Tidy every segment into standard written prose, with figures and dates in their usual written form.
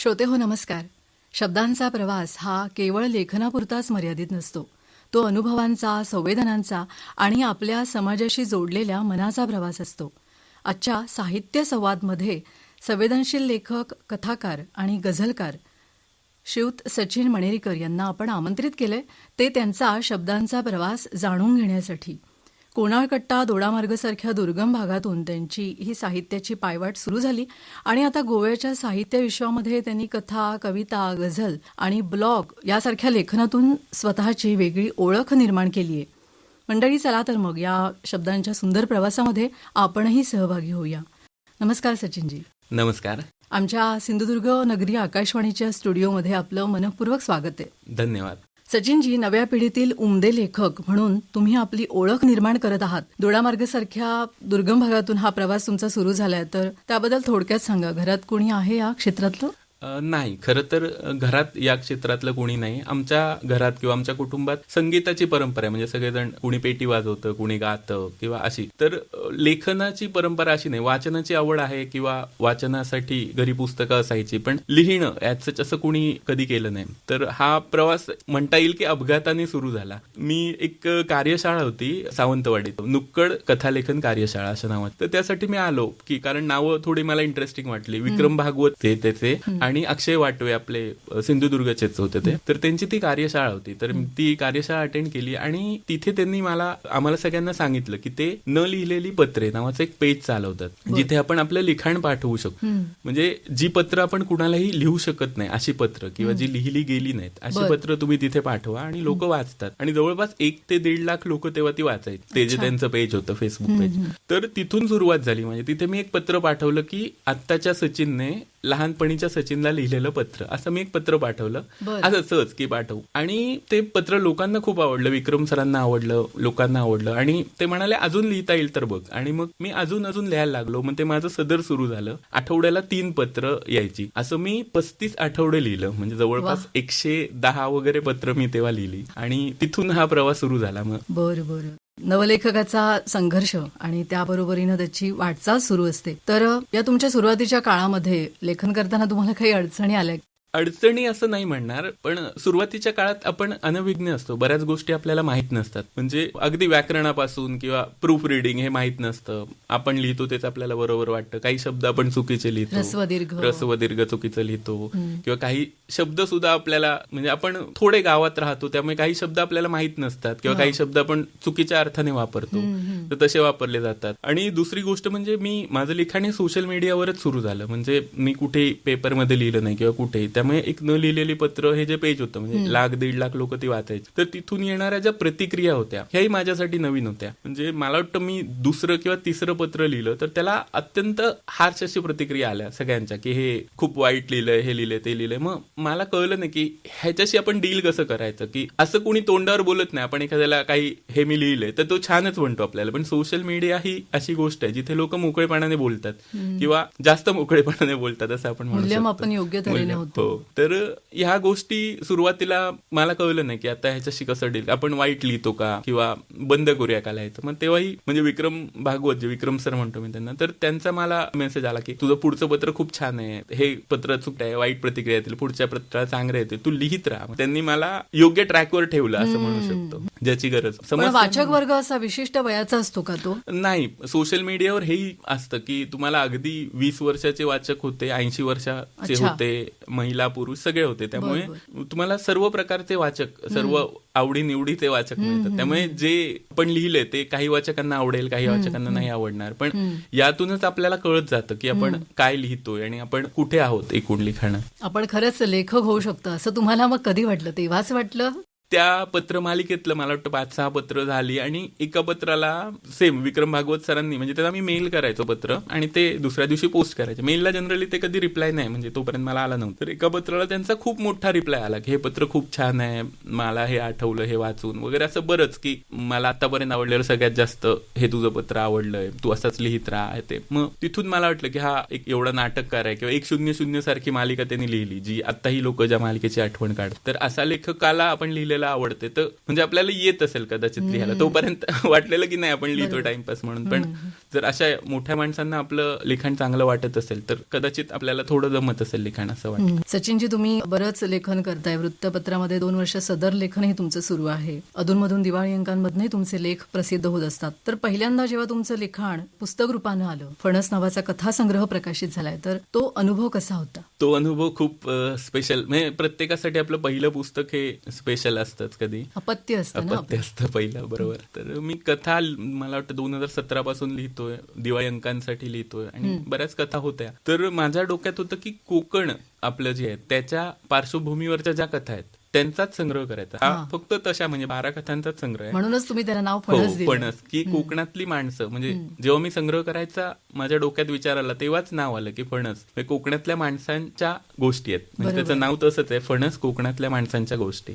श्रोतेहो नमस्कार. शब्दांचा प्रवास हा केवळ लेखनापुरताच मर्यादित नसतो. तो अनुभवांचा, संवेदनांचा आणि आपल्या समाजाशी जोडलेल्या मनाचा प्रवास असतो. आजच्या साहित्य संवादमध्ये संवेदनशील लेखक, कथाकार आणि गझलकार श्रीयुत सचिन मणेरीकर यांना आपण आमंत्रित केले, ते त्यांचा शब्दांचा प्रवास जाणून घेण्यासाठी. कोणाळकट्टा, दोडामार्गसारख्या दुर्गम भागातून त्यांची ही साहित्याची पायवाट सुरू झाली आणि आता गोव्याच्या साहित्य विश्वामध्ये त्यांनी कथा, कविता, गझल आणि ब्लॉग यासारख्या लेखनातून स्वतःची वेगळी ओळख निर्माण केली आहे. मंडळी, चला तर मग या शब्दांच्या सुंदर प्रवासामध्ये आपणही सहभागी होऊया. नमस्कार सचिनजी. नमस्कार. आमच्या सिंधुदुर्ग नगरी आकाशवाणीच्या स्टुडिओमध्ये आपलं मनःपूर्वक स्वागत आहे. धन्यवाद. सचिनजी, नव्या पिढीतील उमदे लेखक म्हणून तुम्ही आपली ओळख निर्माण करत आहात. दोडामार्गसारख्या दुर्गम भागातून हा प्रवास तुमचा सुरू झालाय, तर त्याबद्दल थोडक्यात सांगा. घरात कोणी आहे या क्षेत्रातलं? नाही, खरं तर घरात या क्षेत्रातलं कोणी नाही. आमच्या घरात किंवा आमच्या कुटुंबात संगीताची परंपरा आहे. म्हणजे सगळेजण कुणी पेटी वाजवतं, कुणी गातं किंवा अशी. तर लेखनाची परंपरा अशी नाही. वाचनाची आवड आहे किंवा वाचनासाठी घरी पुस्तकं असायची, पण लिहिणं याच असं कुणी कधी केलं नाही. तर हा प्रवास म्हणता येईल की अपघाताने सुरू झाला. मी एक कार्यशाळा होती सावंतवाडीत, नुक्कड कथालेखन कार्यशाळा अशा नावात. तर त्यासाठी मी आलो की कारण नावं थोडी मला इंटरेस्टिंग वाटली. विक्रम भागवत त्याचे आणि अक्षय वाटवे आपले सिंधुदुर्गचेच होते ते. तर त्यांची ती कार्यशाळा होती. तर ती कार्यशाळा अटेंड केली आणि तिथे त्यांनी आम्हाला सगळ्यांना सांगितलं की ते न लिहिलेली पत्रे नावाचं एक पेज चालवतात, जिथे आपण आपलं लिखाण पाठवू शकतो. म्हणजे जी पत्र आपण कुणालाही लिहू शकत नाही अशी पत्र किंवा जी लिहिली गेली नाहीत अशी पत्र तुम्ही तिथे पाठवा आणि लोक वाचतात. आणि जवळपास 1 ते 1.5 लाख लोक तेव्हा ती वाचायची. ते जे त्यांचं पेज होतं, फेसबुक पेज. तर तिथून सुरुवात झाली. म्हणजे तिथे मी एक पत्र पाठवलं की आत्ताच्या सचिनने लहानपणीच्या सचिनला लिहिलेलं पत्र, असं मी एक पत्र पाठवलं. असं सहज की पाठवू. आणि ते पत्र लोकांना खूप आवडलं. विक्रम सरांना आवडलं, लोकांना आवडलं आणि ते म्हणाले अजून लिहिता येईल तर बघ. आणि मग मी अजून लिहायला लागलो. मग ते माझं सदर सुरू झालं. आठवड्याला 3 पत्र यायची. असं मी 35 आठवडे लिहिलं. म्हणजे जवळपास 110 वगैरे पत्र मी तेव्हा लिहिली आणि तिथून हा प्रवास सुरू झाला. मग बरं. नवलेखकाचा संघर्ष आणि त्याबरोबरीनं त्याची वाटचाल सुरू असते. तर या तुमच्या सुरुवातीच्या काळामध्ये लेखन करताना तुम्हाला काही अडचणी आल्या? अडचणी असं नाही म्हणणार, पण सुरुवातीच्या काळात आपण अनभिज्ञ असतो. बऱ्याच गोष्टी आपल्याला माहित नसतात. म्हणजे अगदी व्याकरणापासून किंवा प्रूफ रिडिंग हे माहित नसतं. आपण लिहितो तेच आपल्याला बरोबर वाटतं. काही शब्द आपण चुकीचे लिहितो, ह्रस्व-दीर्घ चुकीचं लिहितो किंवा काही शब्द सुद्धा आपल्याला, म्हणजे आपण थोडे गावात राहतो त्यामुळे काही शब्द आपल्याला माहित नसतात किंवा काही शब्द आपण चुकीच्या अर्थाने वापरतो, तर तसे वापरले जातात. आणि दुसरी गोष्ट म्हणजे माझं लिखाण हे सोशल मीडियावरच सुरू झालं. म्हणजे मी कुठे पेपरमध्ये लिहिलं नाही किंवा कुठे. त्यामुळे एक न लिहिलेली पत्र हे जे पेज होतं, म्हणजे 1.5 लाख लोक ती वाचायची. तर तिथून येणाऱ्या ज्या प्रतिक्रिया होत्या ह्याही माझ्यासाठी नवीन होत्या. म्हणजे मला वाटतं मी 2रं किंवा 3रं पत्र लिहिलं तर त्याला अत्यंत हार्श अशी प्रतिक्रिया आल्या सगळ्यांच्या की हे खूप वाईट लिहिलंय, हे लिहिलंय, ते लिहिलंय. मग मला कळलं नाही की ह्याच्याशी आपण डील कसं करायचं. की असं कोणी तोंडावर बोलत नाही. आपण एखाद्याला काही हे मी लिहिलंय तर तो छानच म्हणतो आपल्याला. पण सोशल मीडिया ही अशी गोष्ट आहे जिथे लोक मोकळेपणाने बोलतात किंवा जास्त मोकळेपणाने बोलतात असं आपण म्हणू शकतो. आपण योग्य तऱ्हेने होतो. तर ह्या गोष्टी सुरुवातीला मला कळलं नाही की आता ह्याच्याशी कसं डील. आपण वाईट लिहितो का किंवा बंद करूया का लिहायचं. मग तेव्हाही म्हणजे विक्रम भागवत, जे विक्रम सर म्हणतो मी त्यांना, तर त्यांचा मला मेसेज आला की तुझं पुढचं पत्र खूप छान आहे, हे पत्र चुकत आहे, वाईट प्रतिक्रिया येतील, पुढच्या पत्राला चांगलं येते, तू लिहित राहा. त्यांनी मला योग्य ट्रॅकवर ठेवलं असं म्हणू शकतो, ज्याची गरज. वाचक वर्ग असा विशिष्ट वयाचा असतो का तो? नाही, सोशल मीडियावर हेही असतं की तुम्हाला अगदी 20 वर्षाचे वाचक होते, 80 वर्षाचे होते, महिला पुरुष सगळे होते. त्यामुळे तुम्हाला सर्व प्रकारचे वाचक, सर्व आवडीनिवडीचे वाचक मिळतात. त्यामुळे जे आपण लिहिले ते काही वाचकांना आवडेल, काही वाचकांना नाही आवडणार. पण यातूनच आपल्याला कळत जातं की आपण काय लिहितोय आणि आपण कुठे आहोत एकूण लिखाणात. आपण खरंच लेखक होऊ शकतो असं तुम्हाला मग कधी वाटलं? तेव्हाच वाटलं? त्या पत्रमालिकेतलं मला वाटतं 5-6 पत्र झाली आणि एका पत्राला सेम विक्रम भागवत सरांनी, म्हणजे त्याला मी मेल करायचो पत्र आणि ते दुसऱ्या दिवशी पोस्ट करायचे. मेलला जनरली ते कधी रिप्लाय नाही, म्हणजे तोपर्यंत मला आला नव्हतं. तर एका पत्राला त्यांचा खूप मोठा रिप्लाय आला की हे पत्र खूप छान आहे, मला हे आठवलं हे वाचून वगैरे, असं बरंच की मला आतापर्यंत आवडलेलं सगळ्यात जास्त हे तुझं पत्र आवडलंय, तू असंच लिहित राहा. ते मग तिथून मला वाटलं की हा एक एवढा नाटककार आहे किंवा 100 सारखी मालिका त्यांनी लिहिली जी आत्ताही लोक ज्या मालिकेची आठवण काढतात. तर असा लेखकाला आपण लिहिलं लिहिलेलं आवडते, तर म्हणजे आपल्याला येत असेल कदाचित लिहायला, तोपर्यंत वाटलेलं की नाही आपण लिहितो टाइमपास म्हणून. पण जर अशा मोठ्या माणसांना आपलं लिखाण चांगलं वाटत असेल तर कदाचित आपल्याला थोडं जमत असेल लिखाण, असं वाटतं. सचिनजी, तुम्ही बरंच लेखन करताय. वृत्तपत्रामध्ये 2 वर्ष सदर लेखनही तुमचं सुरू आहे. अधूनमधून दिवाळी अंकांमधनही तुमचे लेख प्रसिद्ध होत असतात. तर पहिल्यांदा जेव्हा तुमचं लिखाण पुस्तक रूपानं आलं, फणस नावाचा कथासंग्रह प्रकाशित झालाय, तर तो अनुभव कसा होता? तो अनुभव खूप स्पेशल. म्हणजे प्रत्येकासाठी आपलं पहिलं पुस्तक हे स्पेशल असतंच. कधी अपत्य असतं ना अपत्य असतं पहिलं, बरोबर. तर मी कथा मला वाटतं 2017 पासून लिहितोय, दिवाळी अंकांसाठी लिहितोय आणि बऱ्याच कथा होत्या. तर माझ्या डोक्यात होतं की कोकण आपलं जे आहे त्याच्या पार्श्वभूमीवरच्या ज्या कथा आहेत त्यांचाच संग्रह करायचा. हा फक्त तशा म्हणजे 12 कथांचाच संग्रह आहे. म्हणूनच तुम्ही त्याला नाव फणस हो, दिलं. फणस, की कोकणातली माणसं. म्हणजे जेव्हा मी संग्रह करायचा माझ्या डोक्यात विचार आला तेव्हाच नाव आलं की फणस. म्हणजे कोकणातल्या माणसांच्या गोष्टी आहेत. म्हणजे त्याचं नाव तसंच आहे, फणस, कोकणातल्या माणसांच्या गोष्टी.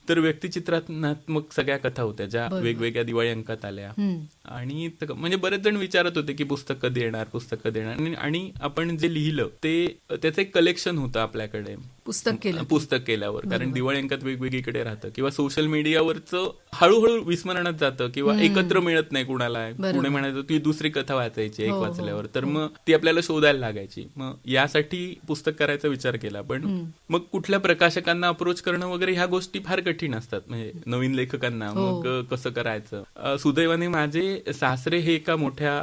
तर व्यक्तिचित्रात्मक सगळ्या कथा होत्या ज्या वेगवेगळ्या दिवाळी अंकात आल्या. आणि म्हणजे बरेच जण विचारत होते की पुस्तक कधी येणार, पुस्तक कधी येणार. आणि आपण जे लिहिलं ते त्याचं एक कलेक्शन होतं आपल्याकडे पुस्तक केल्यावर. कारण दिवाळी अंकात वेगवेगळीकडे राहतं किंवा सोशल मीडियावरचं हळूहळू विस्मरणात जातं किंवा एकत्र मिळत नाही कुणाला. कुणी म्हणायचं ती दुसरी कथा वाचायची एक वाचल्यावर, तर मग ती आपल्याला शोधायला लागायची. मग यासाठी पुस्तक करायचा विचार केला. पण मग कुठल्या प्रकाशकांना अप्रोच करणं वगैरे ह्या गोष्टी फार कठीण असतात, म्हणजे नवीन लेखकांना. मग कसं करायचं. सुदैवाने माझे सासरे हे एका मोठ्या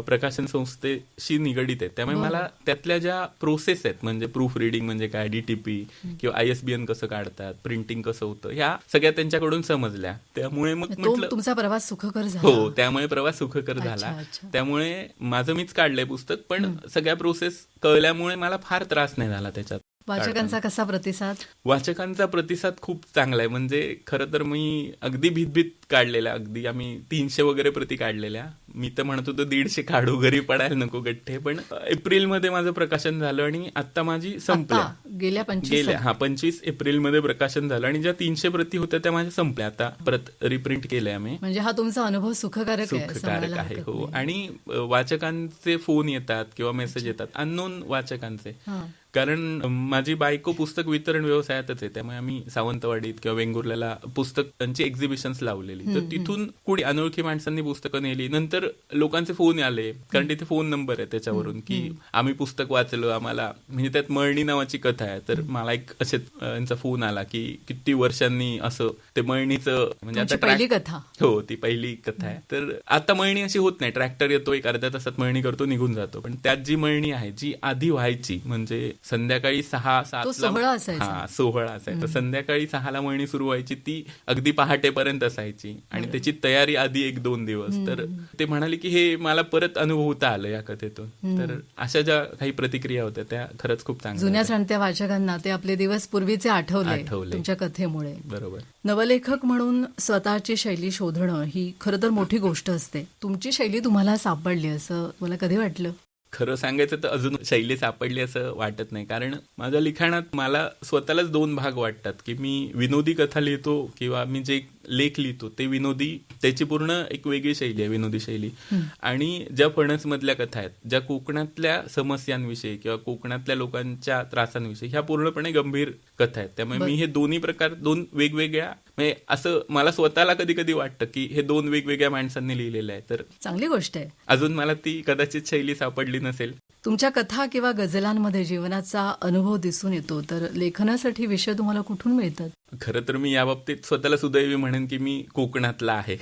प्रकाशन संस्थेशी निगडीत आहेत, त्यामुळे मला त्यातल्या ज्या प्रोसेस आहेत, म्हणजे प्रूफ रिडिंग म्हणजे काय, डीटीपी किंवा ISBN कसं काढतात, प्रिंटिंग कसं होतं, ह्या सगळ्या त्यांच्याकडून समजल्या. त्यामुळे मग म्हटलं तुमचा प्रवास सुखकर झाला. हो, त्यामुळे प्रवास सुखकर झाला. त्यामुळे माझं मीच काढलंय पुस्तक, पण सगळ्या प्रोसेस कळल्यामुळे मला फार त्रास नाही झाला त्याच्यात. वाचकांचा कसा प्रतिसाद? वाचकांचा प्रतिसाद खूप चांगला आहे. म्हणजे खरं तर मी अगदी भीतभीत काढलेल्या, अगदी आम्ही 300 वगैरे प्रती काढलेल्या. मी तर म्हणत होतो 150 काढू, घरी पडायला नको गठ्ठे. पण एप्रिलमध्ये माझं प्रकाशन झालं आणि आता माझी संपल्या. गेल्या 25 एप्रिलमध्ये प्रकाशन झालं आणि ज्या 300 प्रती होत्या त्या माझ्या संपल्या. आता परत रिप्रिंट केलंय आम्ही. म्हणजे हा तुमचा अनुभव सुखकारक आहे. हो, आणि वाचकांचे फोन येतात किंवा मेसेज येतात, अननोन वाचकांचे. कारण माझी बायको पुस्तक वितरण व्यवसायातच आहे, त्यामुळे आम्ही सावंतवाडीत किंवा वेंगुर्ल्याला पुस्तकांची एक्झिबिशन्स लावलेली. तर तिथून कुणी अनोळखी माणसांनी पुस्तकं नेली. नंतर लोकांचे फोन आले, कारण तिथे फोन नंबर आहे त्याच्यावरून, की आम्ही पुस्तक वाचलं, आम्हाला म्हणजे त्यात मळणी नावाची कथा आहे. तर मला एक असेच यांचा फोन आला की किती वर्षांनी असं ते मळणीचं, म्हणजे आता पहिली कथा. हो, ती पहिली कथा आहे. तर आता मळणी अशी होत नाही, ट्रॅक्टर येतो, एक अर्ध्या तासात मळणी करतो, निघून जातो. पण त्यात जी मळणी आहे जी आधी व्हायची, म्हणजे संध्याकाळी 6-7 सोहळा असायचा. सोहळा असायचा. संध्याकाळी 6ला मळणी सुरू व्हायची, ती अगदी पहाटेपर्यंत असायची आणि त्याची तयारी आधी 1-2 दिवस. तर ते म्हणाले की हे मला परत अनुभवता आलं या कथेतून. तर अशा ज्या काही प्रतिक्रिया होत्या त्या खरंच खूप चांगल्या. जुन्या जाणत्या वाचकांना ते आपले दिवस पूर्वीचे आठवले तुमच्या कथेमुळे. बरोबर. नवलेखक म्हणून स्वतःची शैली शोधणं ही खरं तर मोठी गोष्ट असते. तुमची शैली तुम्हाला सापडली असं मला कधी वाटलं? खरं सांगायचं तर अजून शैली सापडली असं वाटत नाही. कारण माझ्या लिखाणात मला स्वतःलाच 2 भाग वाटतात, की मी विनोदी कथा लिहितो किंवा मी जे लेख लिहितो ते विनोदी, त्याची पूर्ण एक वेगळी शैली आहे, विनोदी शैली. आणि ज्या फणसमधल्या कथा आहेत, ज्या कोकणातल्या समस्यांविषयी किंवा कोकणातल्या लोकांच्या त्रासांविषयी, ह्या पूर्णपणे गंभीर कथा आहेत. त्यामुळे मी हे दोन्ही प्रकार 2 वेगवेगळ्या, म्हणजे असं मला स्वतःला कधी कधी वाटतं की हे 2 वेगवेगळ्या माणसांनी लिहिलेलं आहे. तर चांगली गोष्ट आहे. अजून मला ती कदाचित शैली सापडली नसेल. तुमच्या कथा किंवा गझलांमध्ये जीवनाचा अनुभव दिसून येतो. तर लेखनासाठी विषय तुम्हाला कुठून मिळतात? खरं तर मी याबाबतीत स्वतःला सुदैवी म्हणेन की मी कोकणातला आहे.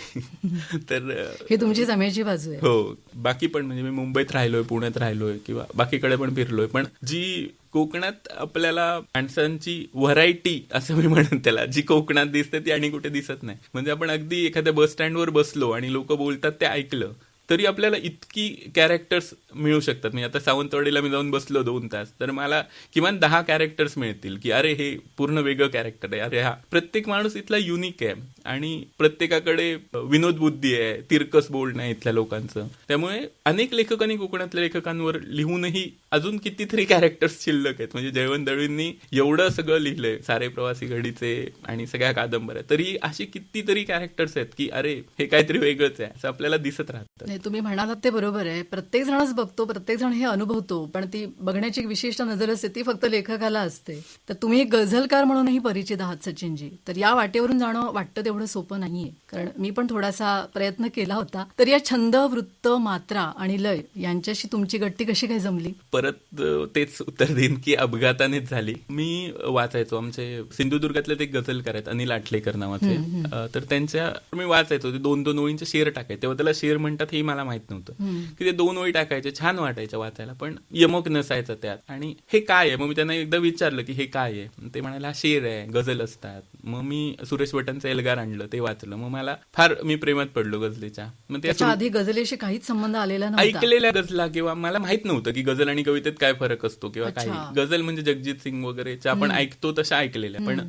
तर ही तुमची जमेची बाजू आहे. हो, बाकी पण म्हणजे मी मुंबईत राहिलोय, पुण्यात राहिलोय किंवा बाकीकडे पण फिरलोय, पण जी कोकणात आपल्याला माणसांची व्हरायटी असं मी म्हणेन त्याला, जी कोकणात दिसते ती आणि कुठे दिसत नाही. म्हणजे आपण अगदी एखाद्या बस स्टँडवर बसलो आणि लोक बोलतात ते ऐकलं तरी आपल्याला इतकी कॅरेक्टर्स मिळू शकतात. म्हणजे आता सावंतवाडीला मी जाऊन बसलो 2 तास, तर मला किमान 10 कॅरेक्टर्स मिळतील की अरे हे पूर्ण वेगळं कॅरेक्टर आहे, अरे हा प्रत्येक माणूस इथला युनिक आहे आणि प्रत्येकाकडे विनोद बुद्धी आहे, तिरकस बोलणं आहे इथल्या लोकांचं. त्यामुळे अनेक लेखकांनी कोकणातल्या लेखकांवर लिहूनही अजून कितीतरी कॅरेक्टर्स शिल्लक आहेत. म्हणजे जयवंत दळवींनी एवढं सगळं लिहिलंय, सारे प्रवासी घडीचे आणि सगळ्या कादंबऱ्या, तरी अशी कितीतरी कॅरेक्टर्स आहेत की अरे हे काहीतरी वेगळंच आहे असं आपल्याला दिसत राहतं. नाही, तुम्ही म्हणालात ते बरोबर आहे. प्रत्येक जणच बघतो, प्रत्येक जण हे अनुभवतो, पण ती बघण्याची एक विशिष्ट नजर असते ती फक्त लेखकाला असते. तर तुम्ही एक गझलकार म्हणूनही परिचित आहात सचिनजी. तर या वाटेवरून जाणं वाटतं तेवढं सोपं नाहीये. कारण मी पण थोडासा प्रयत्न केला होता. तर या छंद, वृत्त, मात्रा आणि लय यांच्याशी तुमची गट्टी कशी काय जमली? परत तेच उत्तर देईन की अपघातानेच झाली. मी वाचायचो, आमचे सिंधुदुर्गातले ते गझलकार आहेत अनिल आटलेकर नावाचे, तर त्यांच्या मी वाचायचो, ते 2-2 ओळींचे शेर टाकायचे. तेव्हा त्याला शेर म्हणतात हे मला माहित नव्हतं की ते 2 ओळी टाकायचे, छान वाटायचं वाचायला, पण यमक नसायचं त्यात. आणि हे काय आहे, मग मी त्यांना एकदा विचारलं की हे काय आहे. ते म्हणाले हा शेर आहे, गझल असतात. मग मी सुरेश भटांचं एल्गार आणलं, ते वाचलं. मग मला फार मी प्रेमात पडलो गझलेच्या. मग त्याच्या आधी गझलेशी काहीच संबंध आलेला नव्हता. ऐकलेल्या गझला किंवा मला माहित नव्हतं की गझल आणि कवितेत काय फरक असतो किंवा काही. गझल म्हणजे जगजीत सिंग वगैरेच्या आपण ऐकतो तशा ऐकलेल्या, पण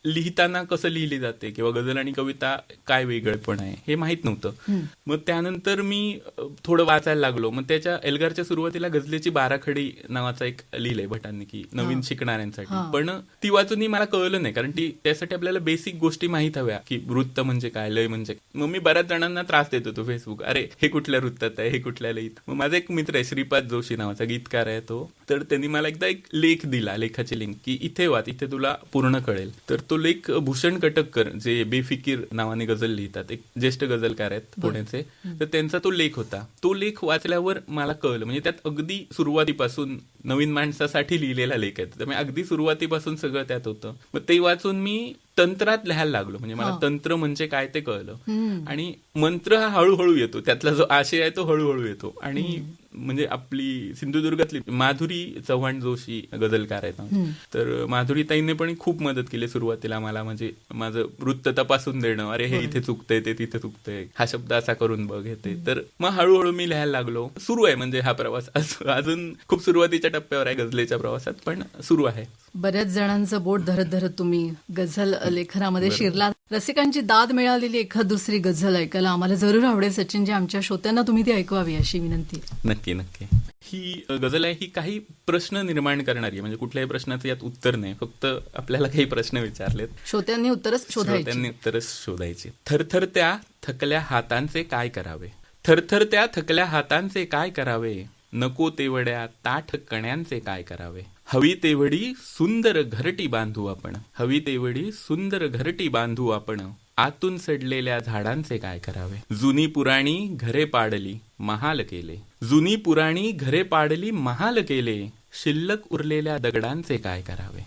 लिहिताना कसं लिहिली जाते किंवा गझल आणि कविता काय वेगळेपण आहे हे माहित नव्हतं. मग त्यानंतर मी थोडं वाचायला लागलो. मग त्याच्या एल्गारच्या सुरुवातीला गझलेची बाराखडी नावाचा एक लिहिलंय भटांनी की नवीन शिकणाऱ्यांसाठी, पण ती वाचून मला कळलं नाही, कारण त्यासाठी आपल्याला बेसिक गोष्टी माहित हव्या की वृत्त म्हणजे काय, लय म्हणजे. मग मी बऱ्याच जणांना त्रास देत होतो फेसबुक, अरे हे कुठल्या वृत्तात आहे, हे कुठल्या लयीत. मग माझा एक मित्र आहे श्रीपाद जोशी नावाचा, गीतकार आहे तो, तर त्यांनी मला एकदा एक लेख दिला, लेखाची लिंक, की इथे वाच, इथे तुला पूर्ण कळेल. तर तो लेख भूषण कटककर जे बेफिकीर नावाने गझल लिहितात, एक ज्येष्ठ गझलकार आहेत पुण्याचे, तर त्यांचा तो लेख होता. तो लेख वाचल्यावर मला कळलं, म्हणजे त्यात अगदी सुरुवातीपासून नवीन माणसासाठी लिहिलेला लेख आहे, त्यामुळे अगदी सुरुवातीपासून सगळं त्यात होतं. मग ते वाचून मी तंत्रात लिहायला लागलो, म्हणजे मला तंत्र म्हणजे काय ते कळलं. आणि मंत्र हा हळूहळू येतो, त्यातला जो आशय आहे तो हळूहळू येतो. आणि म्हणजे आपली सिंधुदुर्गातली माधुरी चव्हाण जोशी गझलकार आहेत, तर माधुरी ताईने पण खूप मदत केली सुरुवातीला मला, म्हणजे माझं वृत्त तपासून देणं, अरे हे इथे चुकतंय, ते तिथे चुकतंय, हा शब्द असा करून बघ येते. तर मग हळूहळू मी लिहायला लागलो. सुरू आहे म्हणजे हा प्रवास, अजून खूप सुरुवातीच्या टप्प्यावर आहे गझलेच्या प्रवासात, पण सुरू आहे. बऱ्याच जणांचं बोट धरत धरत तुम्ही गझल लेखनामध्ये शिरला. रसिकांची दाद मिळालेली एखाद दुसरी गझल ऐकायला आम्हाला जरूर आवडेल सचिनजी. आमच्या श्रोत्यांना तुम्ही ती ऐकवावी अशी विनंती. नक्की नक्की. ही गझल आहे, ही काही प्रश्न निर्माण करणारी, म्हणजे कुठल्याही प्रश्नाचं यात उत्तर नाही, फक्त आपल्याला काही प्रश्न विचारलेत, श्रोत्यांनी उत्तरच शोधायची. थरथरत्या थकल्या हातांचे काय करावे, थरथरत्या थकल्या हातांचे काय करावे, नको तेवढ्या ताठ कण्यांचे काय करावे. हवी तेवढी सुंदर घरटी बांधू आपण, हवी तेवढी सुंदर घरटी बांधू आपण, आतून सडलेल्या झाडांचे काय करावे. जुनी पुराणी घरे पाडली महाल केले, जुनी पुराणी घरे पाडली महाल केले, शिल्लक उरलेल्या दगडांचे काय करावे.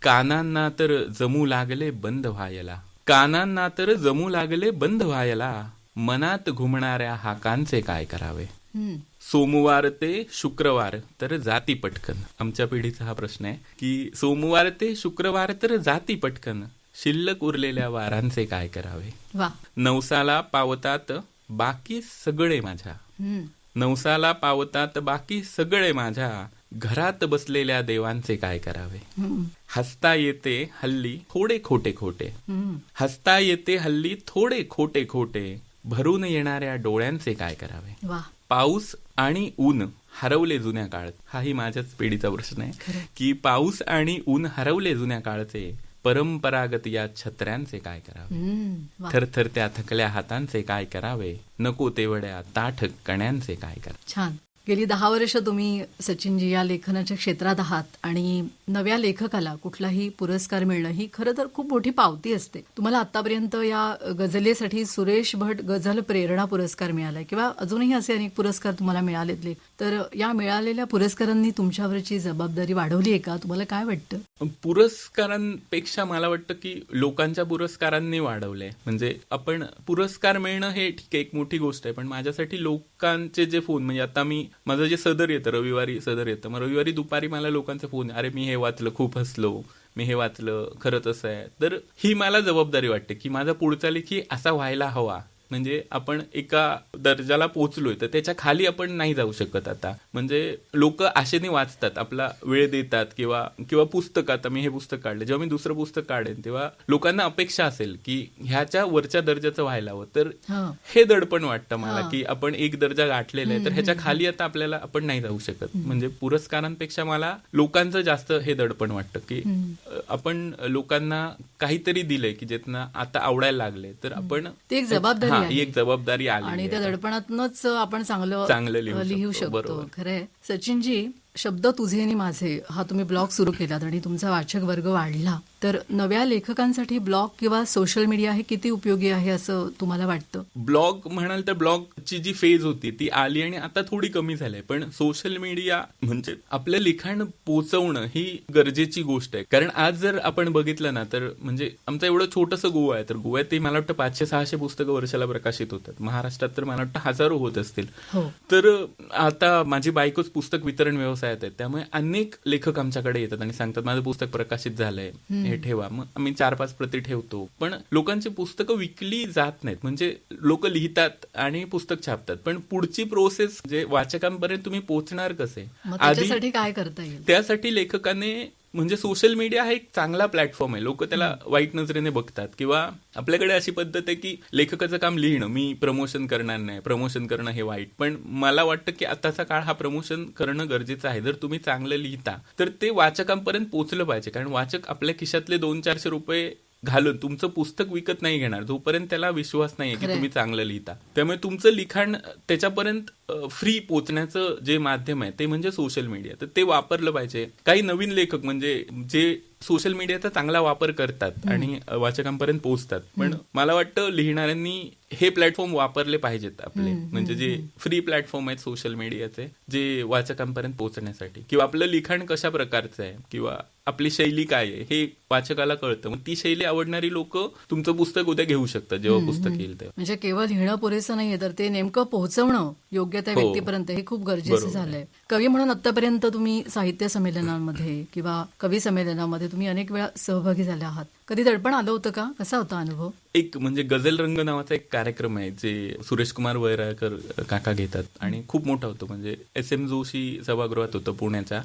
कानांना तर जमू लागले बंद व्हायला, कानांना तर जमू लागले बंद व्हायला, मनात घुमणाऱ्या हाकांचे काय करावे. सोमवार ते शुक्रवार तर जाती पटकन. आमच्या पिढीचा हा प्रश्न आहे की सोमवार ते शुक्रवार तर जाती पटकन, शिल्लक उरलेल्या वारांचे काय करावे. नवसाला पावतात बाकी सगळे माझ्या, नवसाला पावतात बाकी सगळे माझ्या, घरात बसलेल्या देवांचे काय करावे. हसता येते हल्ली थोडे खोटे खोटे, हसता येते हल्ली थोडे खोटे खोटे, भरून येणाऱ्या डोळ्यांचे काय करावे. पाऊस आणि ऊन हरवले जुन्या काळात. हाही माझ्याच पिढीचा प्रश्न आहे की पाऊस आणि ऊन हरवले जुन्या काळचे, परंपरागत या छत्र्यांचे काय करावे. थरथरत्या थकल्या हातांचे काय करावे, नको तेवढ्या ताठ कण्यांचे काय करावे. छान. गेली 10 वर्ष तुम्ही सचिनजी या लेखनाच्या क्षेत्रात आहात आणि नव्या लेखकाला कुठलाही पुरस्कार मिळणं ही खरं तर खूप मोठी पावती असते. तुम्हाला आतापर्यंत या गझलेसाठी सुरेश भट गझल प्रेरणा पुरस्कार मिळालाय किंवा अजूनही असे अनेक पुरस्कार तुम्हाला मिळालेत. तर या मिळालेल्या पुरस्कारांनी तुमच्यावरची जबाबदारी वाढवली आहे का? तुम्हाला काय वाटतं? पुरस्कारांपेक्षा मला वाटतं की लोकांच्या पुरस्कारांनी वाढवलंय. म्हणजे आपण पुरस्कार मिळणं हे ठीक आहे, एक मोठी गोष्ट आहे, पण माझ्यासाठी लोकांचे जे फोन, म्हणजे आता माझं जे सदर येतं, रविवारी सदर येतं, मग रविवारी दुपारी मला लोकांचा फोन, अरे मी हे वाचलं, खूप हसलो, मी हे वाचलं, खरंच असं आहे. तर ही मला जबाबदारी वाटते की माझा पुढचा लेखी असा व्हायला हवा, म्हणजे आपण एका दर्जाला पोहोचलोय तर त्याच्या खाली आपण नाही जाऊ शकत आता. म्हणजे लोक आशेने वाचतात, आपला वेळ देतात, किंवा किंवा पुस्तक, आता मी हे पुस्तक काढलं, जेव्हा मी दुसरं पुस्तक काढेन तेव्हा लोकांना अपेक्षा असेल की ह्याच्या वरच्या दर्जाचं व्हायला हवं. तर हा. हे दडपण वाटतं मला की आपण एक दर्जा गाठलेला आहे तर ह्याच्या खाली आता आपल्याला आपण नाही जाऊ शकत. म्हणजे पुरस्कारांपेक्षा मला लोकांचं जास्त हे दडपण वाटतं की आपण लोकांना काहीतरी दिलंय की ज्यातनं आता आवडायला लागले तर आपण ती एक जबाबदारी हा, आहे. ही एक जबाबदारी आली आणि त्या दडपणातूनच आपण चांगलं चांगलं लिहू लिहू शकतो. शकतो. बरोबर. खरंय. सचिनजी, शब्द तुझे आणि माझे हा तुम्ही ब्लॉग सुरू केलात आणि तुमचा वाचक वर्ग वाढला, तर नव्या लेखकांसाठी ब्लॉग किंवा सोशल मीडिया हे किती उपयोगी आहे असं तुम्हाला वाटतं? ब्लॉग म्हणाल तर ब्लॉगची जी फेज होती ती आली आणि आता थोडी कमी झाली. पण सोशल मीडिया म्हणजे आपलं लिखाण पोहोचवणं ही गरजेची गोष्ट आहे. कारण आज जर आपण बघितलं ना तर म्हणजे आमचं एवढं छोटंसं गोवा आहे, तर गोव्यात मला वाटतं 500-600 पुस्तकं वर्षाला प्रकाशित होतात. महाराष्ट्रात तर मला वाटतं हजारो होत असतील. हो. तर आता माझी बायकोच पुस्तक वितरण व्यवसायात आहे, त्यामुळे अनेक लेखक आमच्याकडे येतात आणि सांगतात माझं पुस्तक प्रकाशित झालंय, हे ठेवा. मग आम्ही 4-5 प्रती ठेवतो. पण लोकांची पुस्तकं विकली जात नाहीत. म्हणजे लोक लिहितात आणि पुस्तक छापतात, पण पुढची प्रोसेस जे वाचकांपर्यंत तुम्ही पोहोचणार कसे, मग त्याच्यासाठी काय करता येईल? त्यासाठी लेखकाने म्हणजे सोशल मीडिया हा एक चांगला प्लॅटफॉर्म आहे. लोक त्याला वाईट नजरेने बघतात, किंवा आपल्याकडे अशी पद्धत आहे की लेखकाचं काम लिहिणं, मी प्रमोशन करणार नाही, प्रमोशन करणं हे वाईट. पण मला वाटतं की आताचा काळ हा प्रमोशन करणं गरजेचं आहे. जर तुम्ही चांगलं लिहिता तर ते वाचकांपर्यंत पोहोचलं पाहिजे. कारण वाचक आपल्या खिशातले 200-400 रुपये घालून तुमचं पुस्तक विकत नाही घेणार जोपर्यंत त्याला विश्वास नाहीये की तुम्ही चांगलं लिहिता. त्यामुळे तुमचं लिखाण त्याच्यापर्यंत फ्री पोचण्याचं जे माध्यम आहे ते म्हणजे सोशल मीडिया, तर ते वापरलं पाहिजे. काही नवीन लेखक म्हणजे जे सोशल मीडियाचा चांगला वापर करतात आणि वाचकांपर्यंत पोहोचतात. पण मला वाटतं लिहिणाऱ्यांनी हे प्लॅटफॉर्म वापरले पाहिजेत आपले, म्हणजे जे फ्री प्लॅटफॉर्म आहेत सोशल मीडियाचे, जे वाचकांपर्यंत पोहोचण्यासाठी, किंवा आपलं लिखाण कशा प्रकारचं आहे किंवा आपली शैली काय आहे हे वाचकाला कळतं. मग ती शैली आवडणारी लोक तुमचं पुस्तक उद्या घेऊ शकतात जेव्हा पुस्तक येईल तेव्हा. म्हणजे केवळ लिहिणं पुरेसं नाहीये, तर ते नेमकं पोहोचवणं योग्य त्या व्यक्तीपर्यंत हे खूप गरजेचं झालंय. कवी म्हणून आतापर्यंत तुम्ही साहित्य संमेलनांमध्ये किंवा कवी संमेलनामध्ये तुम्ही अनेक वेळा सहभागी झाले आहात. कधी दडपण आलं होतं का? कसा होता अनुभव? एक म्हणजे गझल रंग नावाचा एक कार्यक्रम आहे जे सुरेश कुमार वैराळकर काका घेतात आणि खूप मोठा होतो. म्हणजे SM जोशी सभागृहात होतं पुण्याच्या,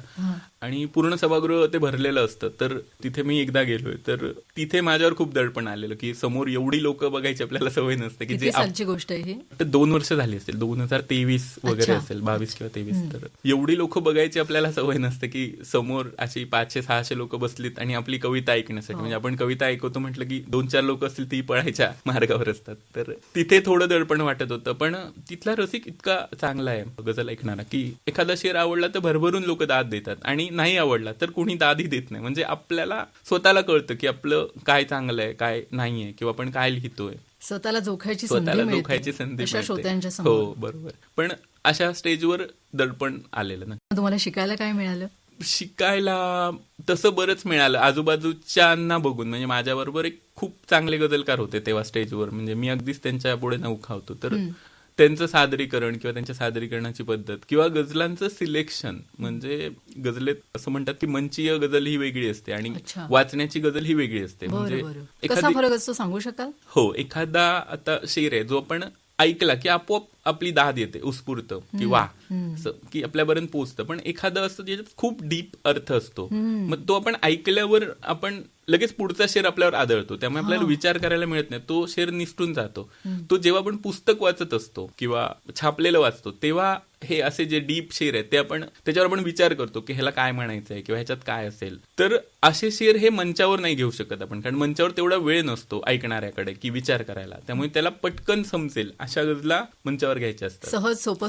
आणि पूर्ण सभागृह ते भरलेलं असतं. तर तिथे मी एकदा गेलोय, तर तिथे माझ्यावर खूप दडपण आलेलं की समोर एवढी लोक बघायची आपल्याला सवय नसते. की किती सालची गोष्ट आहे ही? 2 वर्ष झाली असतील, 2023 वगैरे असेल, 22 किंवा 23. तर एवढी लोक बघायची आपल्याला सवय नसते की समोर अशी 500-600 लोक बसलीत आणि आपली कविता ऐकण्यासाठी. म्हणजे आपण कविता ऐकवतो म्हटलं की 2-4 लोक असतील ती पळायच्या मार्गावर असतात. तर तिथे थोडं दडपण वाटत होतं. पण तिथला रसिक इतका चांगला आहे गझल ऐकणारा की एखादा शेर आवडला तर भरभरून लोक दाद देतात, आणि नाही आवडला तर कोणी दादही देत नाही. म्हणजे आपल्याला स्वतःला कळतं की आपलं काय चांगलं आहे, काय नाहीये, किंवा आपण काय लिहितोय. स्वतःला जोखायची संधी मिळते अशा श्रोत्यांच्या समोर. हो, बरोबर. पण अशा स्टेजवर दडपण आलेलं ना. तुम्हाला शिकायला काय मिळालं? शिकायला तसं बरंच मिळालं आजूबाजूच्यांना बघून. म्हणजे माझ्याबरोबर एक खूप चांगले गझलकार होते तेव्हा स्टेजवर, म्हणजे मी अगदीच त्यांच्या पुढे नौखा होतो. तर त्यांचं सादरीकरण किंवा त्यांच्या सादरीकरणाची पद्धत किंवा गझलांचं सिलेक्शन, म्हणजे गझलेत असं म्हणतात की मंचीय गझल ही वेगळी असते आणि वाचण्याची गझल ही वेगळी असते. म्हणजे कसा फरक असतो सांगू शकाल? हो, एखादा आता शेर आहे जो आपण ऐकला की आपोआप आपली दाद येते, उत्स्फूर्त की वा, की आपल्यापर्यंत पोहोचतं. पण एखादं असतं ज्याच्यात खूप डीप अर्थ असतो, मग तो आपण ऐकल्यावर आपण लगेच पुढचा शेर आपल्यावर आदळतो, त्यामुळे आपल्याला विचार करायला मिळत नाही, तो शेर निसटून जातो. तो जेव्हा आपण पुस्तक वाचत असतो किंवा छापलेलं वाचतो तेव्हा हे असे जे डीप शेर आहेत ते आपण त्याच्यावर आपण विचार करतो की ह्याला काय म्हणायचं आहे किंवा ह्याच्यात काय असेल. तर असे शेर हे मंचावर नाही घेऊ शकत आपण, कारण मंचावर तेवढा वेळ नसतो ऐकणाऱ्याकडे की विचार करायला. त्यामुळे त्याला पटकन समजेल अशा गझला मंचावर घ्यायच्या असतात, सहज सोपं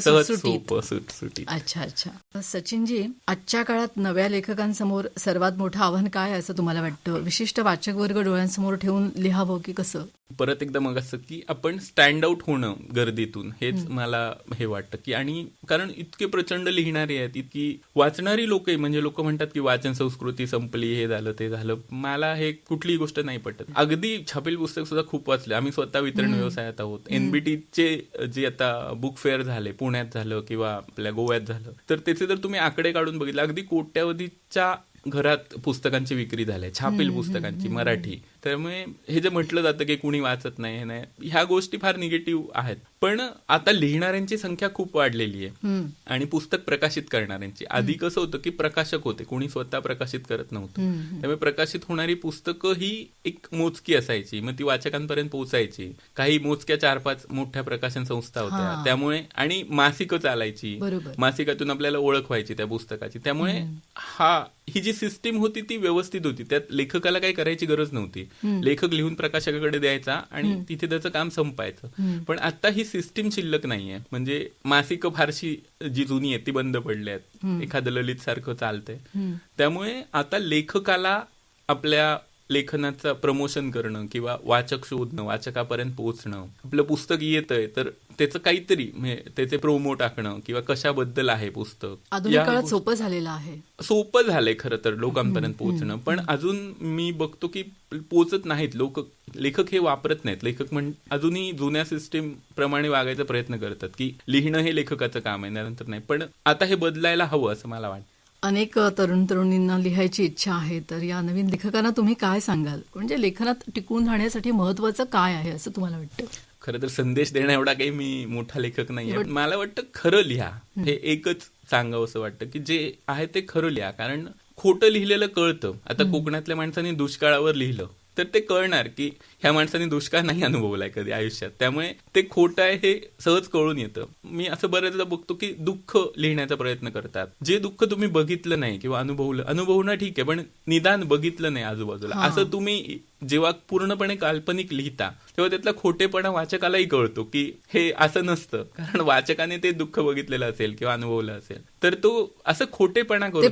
सुटसुटीत. अच्छा अच्छा. सचिनजी, आजच्या काळात नव्या लेखकांसमोर सर्वात मोठं आव्हान काय असं तुम्हाला वाटतं? विशिष्ट वाचक वर्ग डोळ्यांसमोर ठेवून लिहावं की कसं? परत एकदा मग असं की आपण स्टँड आउट होणं गर्दीतून, हेच मला हे वाटतं की. आणि कारण इतके प्रचंड लिहिणारे आहेत, इतकी वाचणारी लोक, म्हणजे लोक म्हणतात की वाचन संस्कृती संपली, हे झालं ते झालं. मला हे कुठलीही गोष्ट नाही पटत. अगदी छापील पुस्तक सुद्धा खूप वाचले आम्ही, स्वतः वितरण व्यवसायात आहोत. NBTचे जे आता बुक फेअर झाले, पुण्यात झालं किंवा आपल्या गोव्यात झालं, तर त्याचे जर तुम्ही आकडे काढून बघितले, अगदी कोट्यावधीच्या घरात पुस्तकांची विक्री झाली, छापील पुस्तकांची मराठी. त्यामुळे हे जे म्हटलं जातं की कुणी वाचत नाही, हे नाही, ह्या गोष्टी फार निगेटिव्ह आहेत. पण आता लिहिणाऱ्यांची संख्या खूप वाढलेली आहे आणि पुस्तक प्रकाशित करणाऱ्यांची. आधी कसं होतं की प्रकाशक होते, कोणी स्वतः प्रकाशित करत नव्हतं. त्यामुळे प्रकाशित होणारी पुस्तकं ही एक मोजकी असायची, मग ती वाचकांपर्यंत पोहोचायची. काही मोजक्या 4-5 मोठ्या प्रकाशन संस्था होत्या त्यामुळे, आणि मासिकं चालायची, मासिकातून आपल्याला ओळख व्हायची त्या पुस्तकाची. त्यामुळे ही जी सिस्टीम होती ती व्यवस्थित होती, त्यात लेखकाला काही करायची गरज नव्हती. लेखक लिहून प्रकाशकाकडे द्यायचा आणि तिथे त्याचं काम संपायचं. पण आता ही सिस्टीम शिल्लक नाहीये. म्हणजे मासिकं फारशी जी जुनी आहेत ती बंद पडली आहेत, एखादं ललित सारखं चालतंय. त्यामुळे आता लेखकाला आपल्या लेखनाचं प्रमोशन करणं किंवा वाचक शोधणं, वाचकापर्यंत पोहोचणं, आपलं पुस्तक येतंय तर त्याचं काहीतरी म्हणजे त्याचे प्रोमो टाकणं किंवा कशाबद्दल आहे पुस्तक, आधुनिक काळात सोपं झालेलं आहे. सोपं झालंय खरं तर लोकांपर्यंत पोहोचणं. पण अजून मी बघतो की पोहोचत नाहीत लोक, लेखक हे वापरत नाहीत. लेखक अजूनही जुन्या सिस्टीम प्रमाणे वागायचा प्रयत्न करतात की लिहिणं हे लेखकाचं काम आहे, त्यानंतर नाही. पण आता हे बदलायला हवं असं मला वाटतं. अनेक तरुण तरुणींना लिहायची इच्छा आहे, तर या नवीन लेखकांना तुम्ही काय सांगाल? म्हणजे लेखनात टिकून राहण्यासाठी महत्वाचं काय आहे असं तुम्हाला वाटतं? खरं तर संदेश देण्या एवढा काही मी मोठा लेखक नाहीये. मला वाटतं खरं लिहा, हे एकच सांगावं असं वाटतं की जे आहे ते खरं लिहा. कारण खोटं लिहिलेलं कळतं. आता कोकणातल्या माणसांनी दुष्काळावर लिहिलं तर ते कळणार की ह्या माणसाने दुष्काळ नाही अनुभवलाय कधी आयुष्यात, त्यामुळे ते खोटं आहे हे सहज कळून येतं. मी असं बऱ्याचदा बघतो की दुःख लिहिण्याचा प्रयत्न करतात. जे दुःख तुम्ही बघितलं नाही किंवा अनुभवणं ठीक आहे, पण निदान बघितलं नाही आजूबाजूला, असं तुम्ही जेव्हा पूर्णपणे काल्पनिक लिहिता तेव्हा त्यातला खोटेपणा वाचकालाही कळतो की हे असं नसतं. कारण वाचकाने ते दुःख बघितलेलं असेल किंवा अनुभवलं असेल, तर तो असं खोटेपणा करू नका,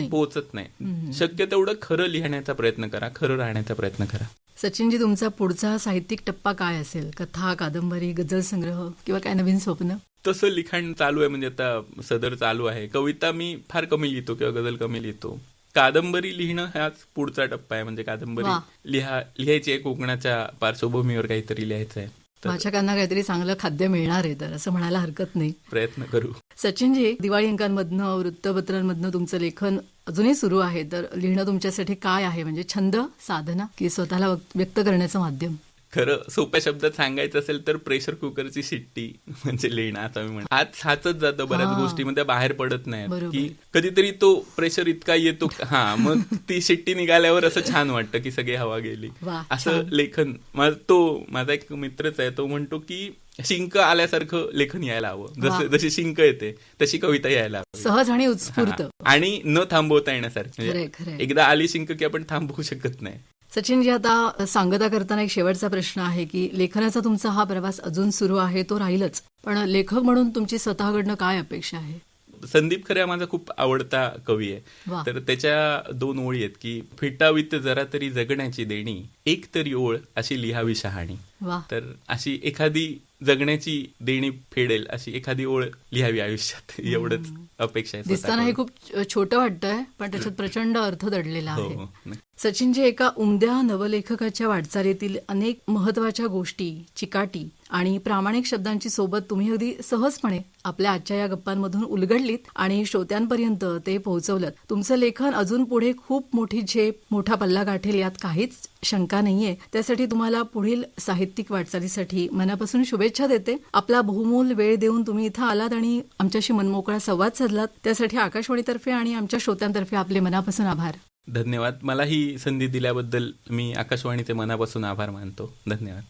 पोचत नाही. शक्य तेवढं खरं लिहिण्याचा प्रयत्न करा, खरं राहण्याचा प्रयत्न करा. सचिनजी, तुमचा पुढचा साहित्यिक टप्पा काय असेल? कथा, कादंबरी, गझल संग्रह किंवा काय नवीन स्वप्न? तसं लिखाण चालू आहे. म्हणजे आता सदर चालू आहे. कविता मी फार कमी लिहितो किंवा गझल कमी लिहितो. कादंबरी लिहिणं हाच पुढचा टप्पा आहे. म्हणजे कादंबरी लिहायची आहे, कोकणाच्या पार्श्वभूमीवर काहीतरी लिहायचं आहे. वाचकांना काहीतरी चांगलं खाद्य मिळणार आहे तर असं म्हणायला हरकत नाही. प्रयत्न करू. सचिनजी, दिवाळी अंकांमधनं, वृत्तपत्रांमधनं तुमचं लेखन अजूनही सुरू आहे, तर लिहिणं तुमच्यासाठी काय आहे? म्हणजे छंद, साधना की स्वतःला व्यक्त करण्याचं माध्यम? खरं सोप्या शब्दात सांगायचं असेल तर प्रेशर कुकरची शिट्टी म्हणजे लिहिणं, आता मी म्हणतो. हात साचत जातं बऱ्याच गोष्टीमध्ये, बाहेर पडत नाही की कधीतरी तो प्रेशर इतका येतो, मग ती शिट्टी निघाल्यावर असं छान वाटतं की सगळी हवा गेली. असं लेखन माझा एक मित्रच आहे, तो म्हणतो की शिंक आल्यासारखं लेखन यायला हवं. जशी शिंक येते तशी कविता यायला हवी, सहज आणि उत्स्फूर्त आणि न थांबवता येण्यासारखं. एकदा आली शिंक की आपण थांबवू शकत नाही. सचिनजी, आता सांगता करताना एक शेवटचा प्रश्न आहे की लेखनाचा तुमचा हा प्रवास अजून सुरू आहे, तो राहीलच, पण लेखक म्हणून तुमची स्वतःकडनं काय अपेक्षा आहे? संदीप खरे माझा खूप आवडता कवी आहे. तर त्याच्या 2 ओळी आहेत की फिटावीत जरा तरी जगण्याची देणी, एक तरी ओळ अशी लिहावी शहाणी. तर अशी एखादी जगण्याची देणी फेडेल अशी एखादी ओळ लिहावी आयुष्यात, एवढंच अपेक्षा आहे. दिसताना हे खूप छोटं वाटतंय, पण त्याच्यात प्रचंड अर्थ दडलेला आहे. सचिनजी, एका उमद्या नवलेखकाच्या वाटचालीतील अनेक महत्वाच्या गोष्टी, चिकाटी आणि प्रामाणिक शब्दांची सोबत तुम्ही अगदी सहजपणे आपल्या आजच्या या गप्पांमधून उलगडलीत आणि श्रोत्यांपर्यंत ते पोहोचवलं. तुमचं लेखन अजून पुढे खूप मोठी झेप, मोठा पल्ला गाठेल यात काहीच शंका नाहीये. त्यासाठी तुम्हाला पुढील साहित्यिक वाटचालीसाठी मनापासून शुभेच्छा देते. आपला बहुमोल वेळ देऊन तुम्ही इथं आलात आणि आमच्याशी मनमोकळा संवाद साधलात, त्यासाठी आकाशवाणीतर्फे आणि आमच्या श्रोत्यांतर्फे आपले मनापासून आभार. धन्यवाद. मला ही संधी दिल्याबद्दल मी आकाशवाणीचे मनापासून आभार मानतो. धन्यवाद.